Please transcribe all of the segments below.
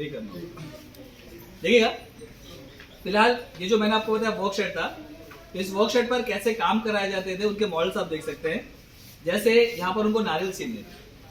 देखिएगा, फिलहाल ये जो मैंने आपको बताया वर्कशॉप था, तो इस वर्कशॉप पर कैसे काम कराए जाते थे उनके मॉडल्स आप देख सकते हैं। जैसे यहाँ पर उनको नारियल छीलने,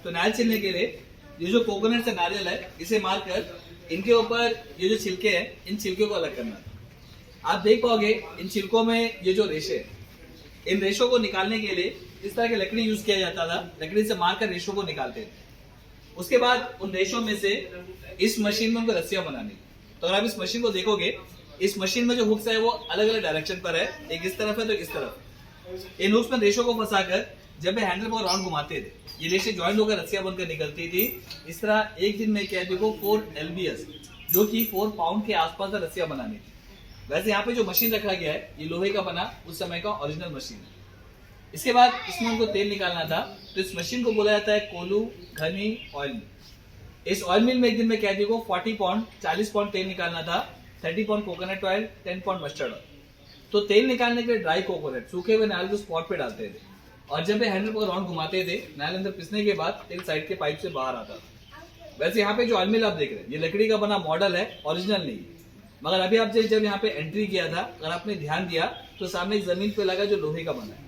तो नारियल छीलने के लिए ये जो कोकोनट से नारियल है इसे मारकर इनके ऊपर ये जो छिलके हैं इन छिलके को अलग करना था। आप देख पाओगे इन छिलकों में ये जो रेशे, इन रेशों को निकालने के लिए इस तरह की लकड़ी यूज किया जाता था। लकड़ी से मारकर रेशों को निकालते थे। उसके बाद उन रेशों में से इस मशीन में उनको रस्सियां बनानी। तो अगर आप इस मशीन को देखोगे, इस मशीन में जो हुक्स है वो अलग अलग डायरेक्शन पर है, एक इस तरफ है तो इस तरफ। इन हुक्स में रेशों को फंसाकर जब हैंडल पर राउंड घुमाते थे, ये रेशे ज्वाइंट होकर रस्सियां बनकर निकलती थी। इस तरह एक दिन में कैदी को 4 LBS जो कि 4 पाउंड के आसपास रस्सियां बनानी थी। वैसे यहाँ पे जो मशीन रखा गया है ये लोहे का बना उस समय का ओरिजिनल मशीन है। इसके बाद इसमें उनको तेल निकालना था, तो इस मशीन को बोला जाता है कोलू घनी ऑयल मिल। इस ऑयल मिल में एक दिन में कैदी को 40 पाउंड तेल निकालना था। 30 pound coconut oil, 10 pound mustard oil. तो तेल निकालने के लिए ड्राई कोकोनट, सूखे हुए नारियल को स्पॉट पे डालते थे और जब ये हैंडल को राउंड घुमाते थे, नारियल अंदर पिसने के बाद तेल साइड के पाइप से बाहर आता था। वैसे यहाँ पे जो ऑयल मिल आप देख रहे हैं ये लकड़ी का बना मॉडल है, ओरिजिनल नहीं है। मगर अभी आप जब यहाँ पे एंट्री किया था, अगर आपने ध्यान दिया तो सामने जमीन पे लगा जो लोहे का बना है।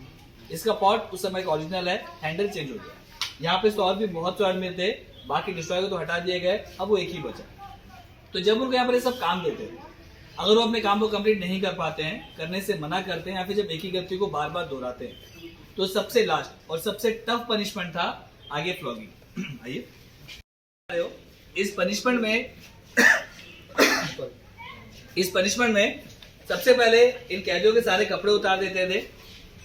इसका पॉट उस समय का ओरिजिनल है, हैंडल चेंज हो गया। यहाँ पे तो और भी बहुत से ऑयल मिल थे, बाकी डिस्ट्रॉय को तो हटा दिए गए, अब वो एक ही बचा। तो जब उनको यहाँ पर ये सब काम देते हैं, अगर वो अपने काम को कंप्लीट नहीं कर पाते हैं, करने से मना करते हैं या फिर जब एक ही गलती को बार बार दोहराते हैं, तो सबसे लास्ट और सबसे टफ पनिशमेंट था आगे फ्लॉगिंग। आइए, इस पनिशमेंट में सबसे पहले इन कैदियों के सारे कपड़े उतार देते थे,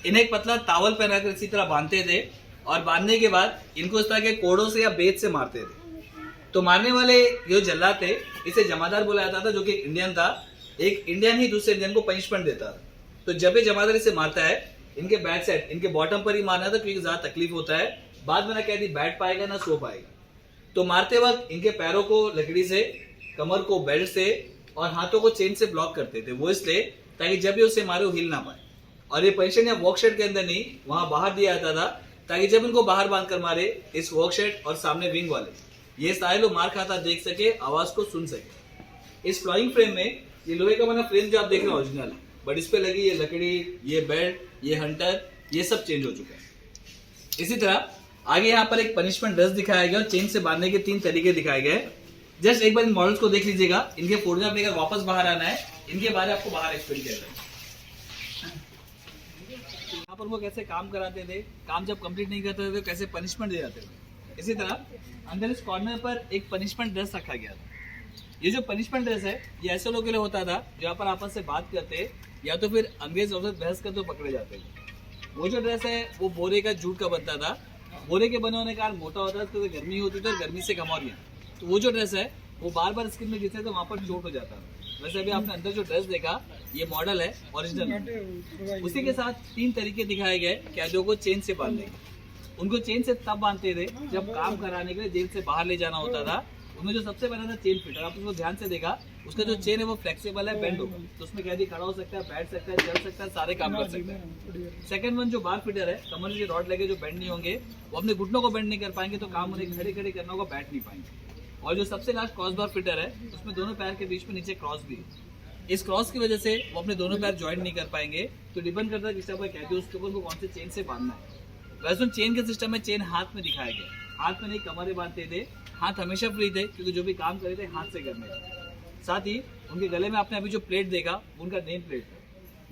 इन्हें एक पतला टावल पहनाकर इसी तरह बांधते थे और बांधने के बाद इनको इस तरह के कोड़ों से या बेत से मारते थे। तो मारने वाले जो जल्लाद थे इसे जमादार बोला जाता था, जो कि इंडियन था। एक इंडियन ही दूसरे इंडियन को पनिशमेंट देता था। तो जब ये जमादार इसे मारता है, इनके बैक साइड, इनके बॉटम पर ही मारना था क्योंकि ज्यादा तकलीफ होता है, बाद में ना कैदी बैठ पाएगा ना सो पाएगा। तो मारते वक्त इनके पैरों को लकड़ी से, कमर को बेल्ट से और हाथों को चेन से ब्लॉक करते थे। वो इसलिए ताकि जब ये उसे मारे वो हिल ना पाए। और ये पनिशमेंट या वर्कशॉप के अंदर नहीं, वहां बाहर दिया जाता था, ताकि जब इनको बाहर बांध कर मारे, इस वर्कशॉप और सामने विंग वाले ये सारे लोग मार खाता देख सके, आवाज को सुन सके। इस फ्लाइंग फ्रेम में ये लोहे का बना फ्रेम जो आप देख रहे हैं ओरिजिनल है, बट इस पे लगी ये लकड़ी, ये बेल्ट, ये हंटर, ये सब चेंज हो चुका है। इसी तरह आगे यहाँ पर एक पनिशमेंट ड्रेस दिखाया गया और चेन से बांधने के 3 तरीके दिखाए गए। जस्ट एक बार इन मॉडल्स को देख लीजिएगा, इनके फोटोग्राफ लेकर वापस बाहर आना है, इनके बारे में आपको बाहर एक्सप्लेन किया जाए। यहाँ पर वो कैसे काम कराते थे, काम जब कंप्लीट नहीं करते थे तो कैसे पनिशमेंट दे जाते थे। इसी तरह अंदर इस कॉर्नर पर एक पनिशमेंट ड्रेस रखा गया था। ये जो पनिशमेंट ड्रेस है ये ऐसे लोगों के लिए होता था जहाँ पर आपस से बात करते या तो फिर अंग्रेज औरत बहस करते तो पकड़े जाते थे। वो जो ड्रेस है वो बोरे का जूट का बनता था। बोरे के बने होने का मोटा होता था तो गर्मी होती थी और गर्मी से कमौरियाँ। तो वो जो ड्रेस है वो बार बार स्किन में गिरते तो वहाँ पर चोट हो जाता है। वैसे अभी आपने अंदर जो ड्रेस देखा ये मॉडल है, ओरिजिनल। उसी के साथ 3 तरीके दिखाए गए कैदियों को चेन से बांधने के। उनको चेन से तब बांधते थे जब काम कराने के लिए जेल से बाहर ले जाना होता था। उनमें जो सबसे पहला था चेन फिटर, आप उसको ध्यान से देखा, उसका जो चेन है वो फ्लेक्सिबल है, बेंड होगा, तो उसमें कैदी खड़ा हो सकता है, बैठ सकता है, चल सकता है, सारे काम कर सकता है। सेकंड वन जो बार फिटर है, कमर में जो रॉड लगे जो बेंड नहीं होंगे, वो अपने घुटनों को बेंड नहीं कर पाएंगे, तो काम उन्हें खड़े खड़े करना होगा, बैठ नहीं पाएंगे। और जो सबसे लास्ट क्रॉस बार फिटर है, उसमें दोनों पैर के बीच में नीचे क्रॉस भी है। इस क्रॉस की वजह से वो अपने दोनों पैर ज्वाइंट नहीं कर पाएंगे, तो डिपेंड करता है किस टाइप का कैदी उसके ऊपर कौन से चेन से बांधना है। वैसे चेन के सिस्टम में चेन हाथ में दिखाया गया, हाथ में नहीं कमरे बांधते थे। हाथ हमेशा फ्री थे क्योंकि जो भी काम करे थे हाथ से करने थे। साथ ही उनके गले में आपने अभी जो प्लेट देखा उनका नेम प्लेट था।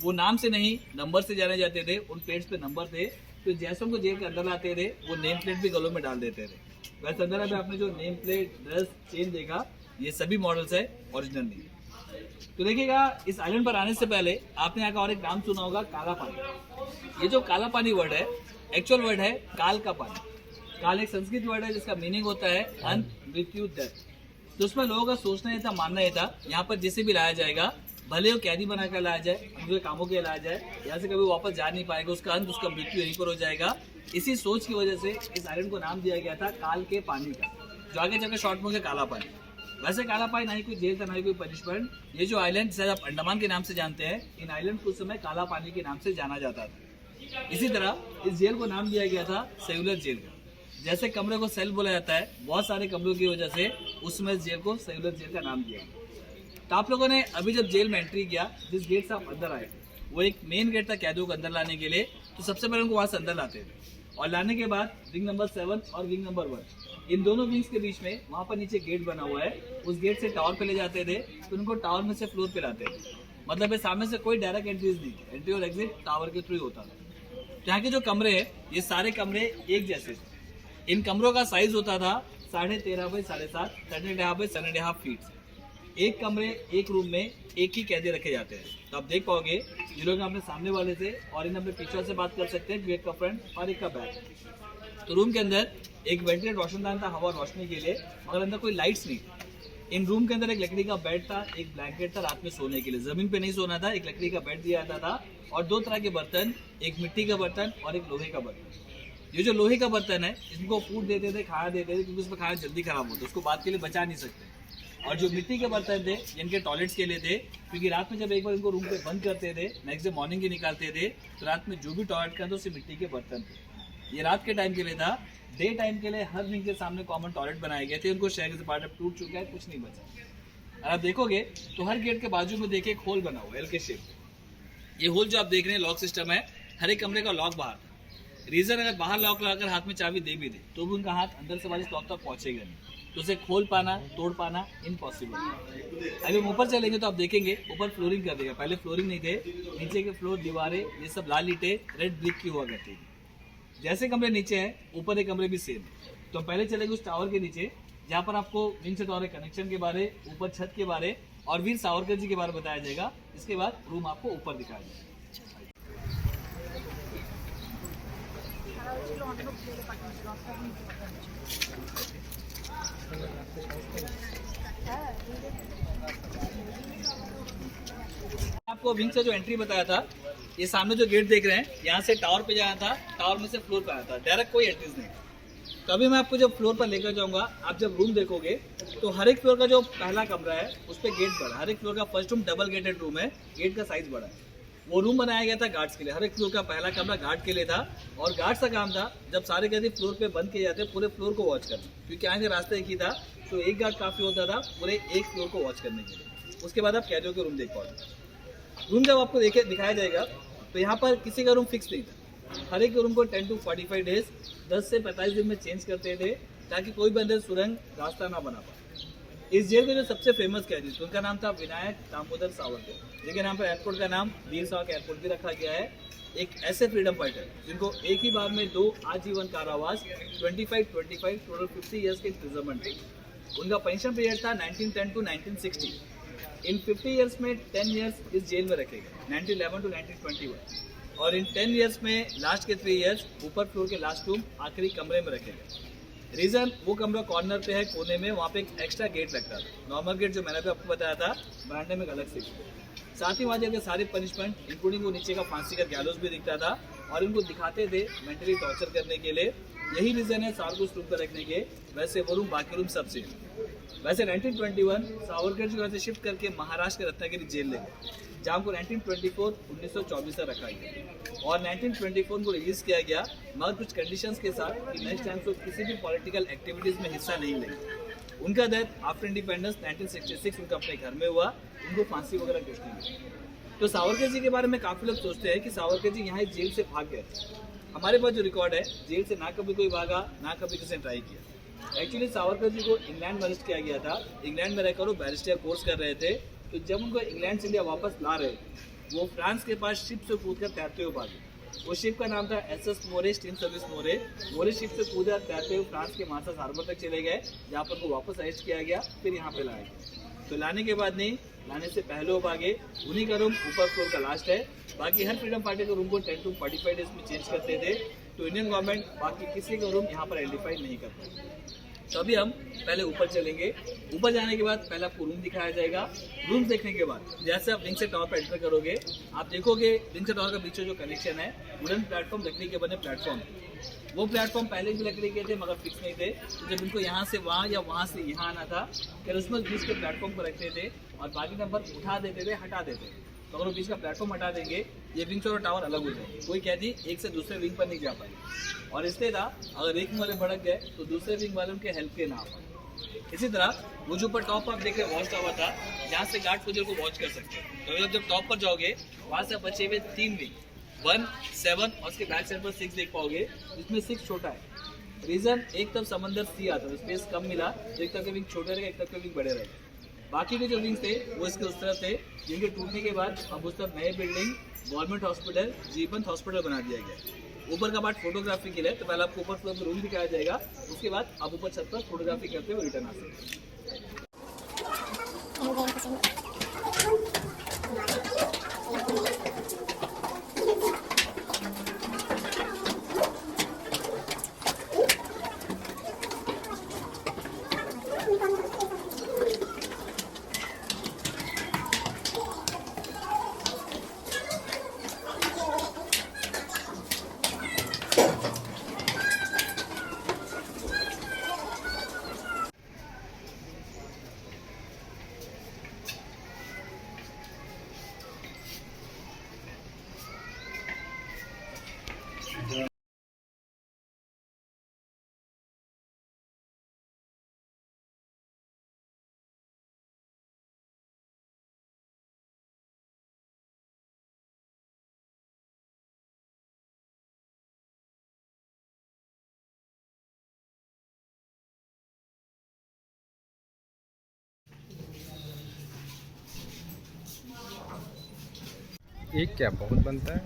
वो नाम से नहीं नंबर से जाने जाते थे, उन प्लेट्स पे नंबर थे। तो जैसे उनको जेल के अंदर लाते थे वो नेम प्लेट भी गलों में डाल देते थे। वैसे अंदर अभी आपने जो नेम प्लेट, ड्रेस, चेन देखा ये सभी मॉडल्स है, ओरिजिनल नहीं। तो देखिएगा, इस आइलैंड पर आने से पहले आपने यहाँ का और एक नाम सुना होगा, काला पानी। ये जो काला पानी वर्ड है एक्चुअल वर्ड है काल का पानी। काल एक संस्कृत वर्ड है जिसका मीनिंग होता है अंत, मृत्यु, डेथ। तो उसमें लोगों का सोचना ये था, मानना ये था, यहाँ पर जिसे भी लाया जाएगा भले वो कैदी बनाकर लाया जाए, उनके कामों के लाया जाए, यहाँ से कभी वापस जा नहीं पाएगा, उसका अंत, उसका मृत्यु यहीं पर हो जाएगा। इसी सोच की वजह से इस आइलैंड को नाम दिया गया था काल के पानी का, जो आगे जाकर शॉर्ट में काला पानी। वैसे काला पानी ना ही कोई जेल था ना ही कोई पनिशमेंट। ये जो आइलैंड शायद आप अंडमान के नाम से जानते हैं, इन आइलैंड को उस समय काला पानी के नाम से जाना जाता था। इसी तरह इस जेल को नाम दिया गया था सेलुलर जेल का। जैसे कमरे को सेल बोला जाता है, बहुत सारे कमरों की वजह से उसमें जेल को सेलुलर जेल का नाम दिया। तो आप लोगों ने अभी जब जेल में एंट्री किया, जिस गेट से आप अंदर आए वो एक मेन गेट था कैदियों को अंदर लाने के लिए। तो सबसे पहले उनको वहाँ से अंदर लाते थे और लाने के बाद विंग नंबर 7 और विंग नंबर 1, इन दोनों विंग्स के बीच में वहाँ पर नीचे गेट बना हुआ है, उस गेट से टावर पे ले जाते थे। तो उनको टावर में से फ्लोर पे लाते थे, मतलब सामने से कोई डायरेक्ट एंट्रीज नहीं, एंट्री और एग्जिट टावर के थ्रू ही होता था। यहाँ के जो कमरे हैं ये सारे कमरे एक जैसे थे। इन कमरों का साइज होता था 13.5 बाई 7.5, 7.5 बाई 7.5 फीट। एक कमरे एक रूम में एक ही कैदी रखे जाते हैं। तो आप देख पाओगे ये लोग अपने सामने वाले से और इन अपने पीछे से बात कर सकते हैं, एक का फ्रंट और एक का बैक। तो रूम के अंदर एक वेंटिलेट रोशनदान था हवा रोशनी के लिए, मगर अंदर कोई लाइट्स नहीं। इन रूम के अंदर एक लकड़ी का बेड था, एक ब्लैंकेट था रात में सोने के लिए, जमीन पे नहीं सोना था, एक लकड़ी का बेड दिया जाता था और 2 तरह के बर्तन, एक मिट्टी का बर्तन और एक लोहे का बर्तन। ये जो लोहे का बर्तन है इसको फूड देते थे, खाना देते थे, क्योंकि उसमें खाना जल्दी खराब होता है, उसको बाद के लिए बचा नहीं सकते। और जो मिट्टी के बर्तन थे इनके टॉयलेट्स के लिए थे, क्योंकि रात में जब एक बार इनको रूम पे बंद करते थे, नेक्स्ट डे मॉर्निंग ही निकालते थे, तो रात में जो भी टॉयलेट का था उससे मिट्टी के बर्तन थे। ये रात के टाइम के लिए था। डे टाइम के लिए हर विंग के सामने कॉमन टॉयलेट बनाए गए थे। उनको शहर से पार्ट टूट चुका है, कुछ नहीं बचा। और आप देखोगे तो हर गेट के बाजू में देखिए एक होल बना हुआ है, एल के शेप। ये होल जो आप देख रहे हैं लॉक सिस्टम है, हर एक कमरे का लॉक बाहर था। रीजन अगर बाहर लॉक लगाकर हाथ में चाबी दे भी दे तो भी उनका हाथ अंदर से वाले लॉक तक पहुंचेगा नहीं, तो उसे खोल पाना तोड़ पाना इम्पॉसिबल। अगर हम ऊपर चलेंगे तो आप देखेंगे ऊपर फ्लोरिंग कर देगा, पहले फ्लोरिंग नहीं थे, नीचे के फ्लोर दीवारें ये सब लाल ईंटें रेड ब्रिक की हुआ करती थी। जैसे कमरे नीचे हैं ऊपर के कमरे भी सेम। तो हम पहले चलेंगे उस टावर के नीचे जहाँ पर आपको विंग से टावर कनेक्शन के बारे, ऊपर छत के बारे और वीर सावरकर जी के बारे में बताया जाएगा। इसके बाद रूम आपको ऊपर दिखाया जाएगा। आपको विंग से जो एंट्री बताया था, ये सामने जो गेट देख रहे हैं यहाँ से टावर पे जाना था, टावर में से फ्लोर पे आया था, डायरेक्ट कोई एंट्रीज नहीं। तो अभी मैं आपको जब फ्लोर पर लेकर जाऊंगा, आप जब रूम देखोगे तो हर एक फ्लोर का जो पहला कमरा है उस पर गेट बड़ा, हर एक फ्लोर का first room double gated room है, गेट का साइज बड़ा है। वो रूम बनाया गया था गार्ड्स के लिए, हर एक फ्लोर का पहला कमरा गार्ड के लिए था। और गार्ड्स का काम था जब सारे कैदी फ्लोर पे बंद किए जाते पूरे फ्लोर को वॉच करना, क्योंकि आगे रास्ता एक ही था, तो एक गार्ड काफी होता था पूरे एक फ्लोर को वॉच करने के लिए। उसके बाद आप कैदियों के रूम देख पाओगे। रूम जब आपको दिखाया जाएगा तो यहाँ पर किसी का रूम फिक्स नहीं था, हर एक रूम को 10 to 45 डेज 10 से 45 दिन में चेंज करते थे, ताकि कोई भी अंदर सुरंग रास्ता ना बना पाए। इस जेल के जो सबसे फेमस कैदी थे उनका नाम था विनायक दामोदर सावरकर, जिनके नाम पर एयरपोर्ट का नाम वीर सावरकर एयरपोर्ट भी रखा गया है। एक ऐसे फ्रीडम फाइटर जिनको एक ही बार में 2 आजीवन कारावास 25 टोटल 50 ईयर्स के इम्प्रिजनमेंट थे। उनका पेंशन पीरियड था 1910 to 1960। इन 50 ईयर्स में 10 ईयर्स इस जेल में रखे गए, 1911 to 1921। और इन 10 ईयर्स में लास्ट के 3 ईयर्स ऊपर फ्लोर के लास्ट रूम आखिरी कमरे में रखे गए। रीजन वो कमरा कॉर्नर पे है कोने में, वहाँ पे एक एक्स्ट्रा गेट लगता था। नॉर्मल गेट जो मैंने भी आपको बताया था, बरामदे में एक अलग से। साथ ही वहाँ के सारे पनिशमेंट इंक्लूडिंग वो नीचे का फांसी का गैलोस भी दिखता था और इनको दिखाते थे मेंटली टॉर्चर करने के लिए। यही रीजन है सावरकर उस रूम पर रखने के। वैसे वो रूम बाकी रूम सबसे। वैसे 1921 सावरकर जी को ऐसे शिफ्ट करके महाराष्ट्र के रत्नागिरी जेल ले गए, जहाँ को 1924 से रखा गया और 1924 को रिलीज किया गया, मगर कुछ कंडीशंस के साथ कि नेक्स्ट टाइम को किसी भी पॉलिटिकल एक्टिविटीज में हिस्सा नहीं लेंगे। उनका डेथ आफ्टर इंडिपेंडेंस 1966 उनका अपने घर में हुआ, उनको फांसी वगैरह कुछ नहीं हुई। तो सावरकर जी के बारे में काफी लोग सोचते हैं कि सावरकर जी यहाँ जेल से भाग गए। हमारे पास जो रिकॉर्ड है, जेल से ना कभी कोई भागा ना कभी किसी ने ट्राई किया। एक्चुअली सावरकर जी को इंग्लैंड में अरेस्ट किया गया था। इंग्लैंड में रहकर वो बैरिस्टर कोर्स कर रहे थे। तो जब उनको इंग्लैंड से इंडिया वापस ला रहे, वो फ्रांस के पास शिप से कूद कर तैरते हुए भागे। वो शिप का नाम था SS मोरे, स्टीम सर्विस मोरे। मोरे शिप से कूदा तैरते हुए फ्रांस के मार्सेल हार्बर तक चले गए, जहाँ पर वो वापस अरेस्ट किया गया, फिर यहाँ पे लाया गया। तो लाने के बाद नहीं, लाने से पहले वो भागे। उन्हीं का रूम ऊपर फ्लोर का लास्ट है। बाकी हर फ्रीडम फाइटर के रूम को 10 to 45 डेज में चेंज करते थे। तो इंडियन गवर्नमेंट बाकी किसी का रूम यहाँ पर आइडेंटिफाई नहीं करता। तो अभी हम पहले ऊपर चलेंगे। ऊपर जाने के बाद पहले आपको रूम दिखाया जाएगा। रूम देखने के बाद जैसे आप विंग से टावर पर एंटर करोगे, आप देखोगे विंग से टावर का बीच में जो कनेक्शन है, वुडन प्लेटफॉर्म, लकड़ी के बने प्लेटफॉर्म। वो प्लेटफॉर्म पहले भी लकड़ी के थे मगर फिक्स नहीं थे। तो जब इनको यहाँ से वहाँ या वहाँ से यहाँ आना था, फिर उसमें बीच के प्लेटफॉर्म को रखते थे और बाकी नंबर उठा देते थे, हटा देते थे। तो अगर वो बीच का प्लेटफॉर्म हटा देंगे, ये विंग्स और टावर अलग हो जाएंगे। कोई कहती एक से दूसरे विंग पर नहीं जा पाएगी। और इसलिए था अगर एक विंग वाले भड़क गए तो दूसरे विंग वाले उनके हेल्प के ना आ पाए। इसी तरह वो जो ऊपर टॉप आप देख रहे वॉच टावर था, जहाँ से गार्ड पोजीशन को वॉच कर सकते हैं। तो जब टॉप पर जाओगे वहाँ से बचे हुए 3 विंग 1, 7 और उसके बैक साइड पर 6 देख पाओगे, जिसमें 6 छोटा है। रीजन एक तरफ समंदर सी आता है, स्पेस कम मिला, तो एक तरफ के विंग छोटे रहेगा, एक तरफ के विंग बड़े रहेगा। बाकी के जो विंग्स थे वो इसके उस तरफ थे, जिनके टूटने के बाद अब उस तरफ नए बिल्डिंग गवर्नमेंट हॉस्पिटल जीवंत हॉस्पिटल बना दिया गया। ऊपर का पार्ट फोटोग्राफी के लिए, तो पहले आपको ऊपर फ्लोर में रूम दिखाया जाएगा, उसके बाद आप ऊपर छत पर फोटोग्राफी करते हुए रिटर्न आ सकते हैं। एक क्या बहुत बनता है।